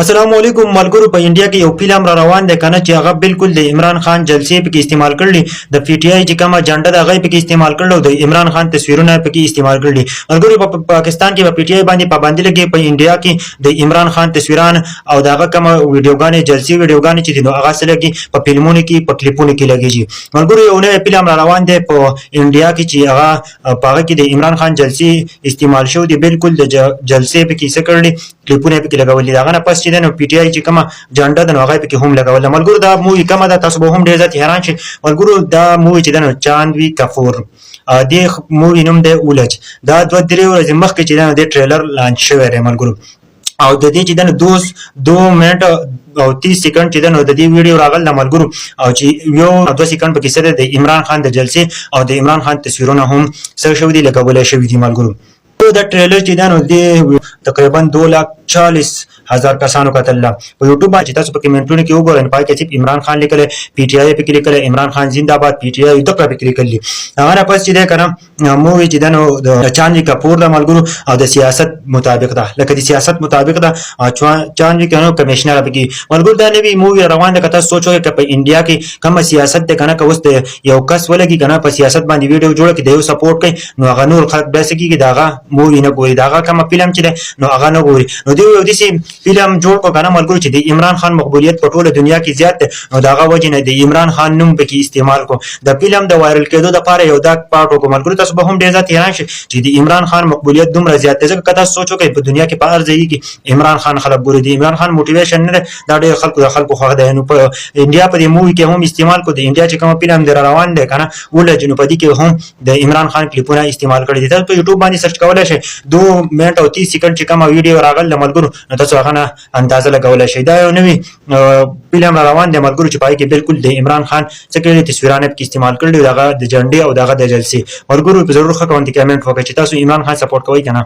السلام علیکم ملګرو. په انډیا کې یو فلم را روان دی کنه چې هغه بالکل د عمران خان جلسې پکې استعمال کړل. د پی ټی آی چې کومه جنډه د هغه پکې استعمال کړل او د عمران خان تصویرونه پکې استعمال کړل. ملګرو په پاکستان کې په پی ټی آی باندې پابندي لګي، په انډیا کې د عمران خان تصویران او دغه کومه ویډیوګانې جلسې ویډیوګانې چې دي نو هغه سره کې په فلمونو کې په کلیپونو کې لګیږي. ملګرو یو نوی فلم را روان دی په انډیا کې چې هغه په هغه کې د عمران خان جلسې استعمال شو دي. بالکل د جلسې پکې څه کړل کلیپونه پکې لګولي. دغه نه پس چې د پی ټی آی چې کومه جنډه د هغه پکې هم لګول. ملګرو دا مووی کومه ده تاسو به هم ډیر زیات حیران شئ. ملګرو دا مووی چې د چاندوي کپور د مووی نوم دی اولج. دا 2-3 ورځې مخکې چې د ټریلر لانچ شوی دی ملګرو، او د دې چې د 2 منټ او 30 سکند چې د دې ویډیو راغل د ملګرو، او چې یو 2 سکند پکې سره د عمران خان د جلسې او د عمران خان تصویرونه هم سره شوي دي لګولای شوي دي ملګرو. دا ټریلر چې دا نو د تقریبا 2,40,000 کسانو کتل په یوټیوب باندې. تاسو په کمنټونو کې وګورئ پای کې چې عمران خان لیکل، پی ټی آی پکې لیکل عمران خان زنده‌باد، پی ټی آی د پکې لیکل. هغه پس چې دا کنه مووی چې دا نو د چاندوي کپور د ملګرو او د سیاست مطابق ده، لکه د سیاست مطابق ده. چاندوي کنه کمشنر پکې ملګرو دا نوی مووی روان ده. کته سوچو چې په انډیا کې کوم سیاست ده کنه که اوس یو کس ولګي کنه په سیاست باندې ویډیو جوړ کړي د یو سپورټ کوي نو هغه نور خلک داسې کیږي داغه مووی نه ګوري، داغه کوم فلم چې نو هغه نه ګوري. نو دی یو داسې فلم جوړ کو کنه ملګرو چې د عمران خان مقبولیت په ټوله دنیا کې زیات ده، نو داغه وجه نه د عمران خان نوم پکې استعمال کو د فلم د وایرل کېدو لپاره یو دا پارت وکړو. ملګرو تاسو به هم ډیر ځات حیران شئ چې د عمران خان مقبولیت دومره زیات ده. ځکه کته سوچو کې په دنیا کې په هر ځای کې عمران خان خلک ګوري. د عمران خان موټیویشن نه دا ډیر خلکو خو ده. نو په انډیا په دې مووی کې هم استعمال کو. د انډیا چې کوم فلم در روان دی کنه ولې جنو په دې کې هم د عمران خان کلیپونه استعمال کړي دي. تاسو په یوټیوب باندې سرچ کولای شئ 2 منټ او 30 سکند چې کوم ویډیو راغل ملګرو نو تاسو هغه نه اندازه لګولای شئ. دا یو نوی فلم روان دی ملګرو چې پای کې بالکل د عمران خان څخه کړي تصویرانه کې استعمال کړي دغه د جنډې او دغه د جلسې. ملګرو په ضرور ښه کوم کمنټ وکړئ چې تاسو عمران خان سپورټ کوئ کنه.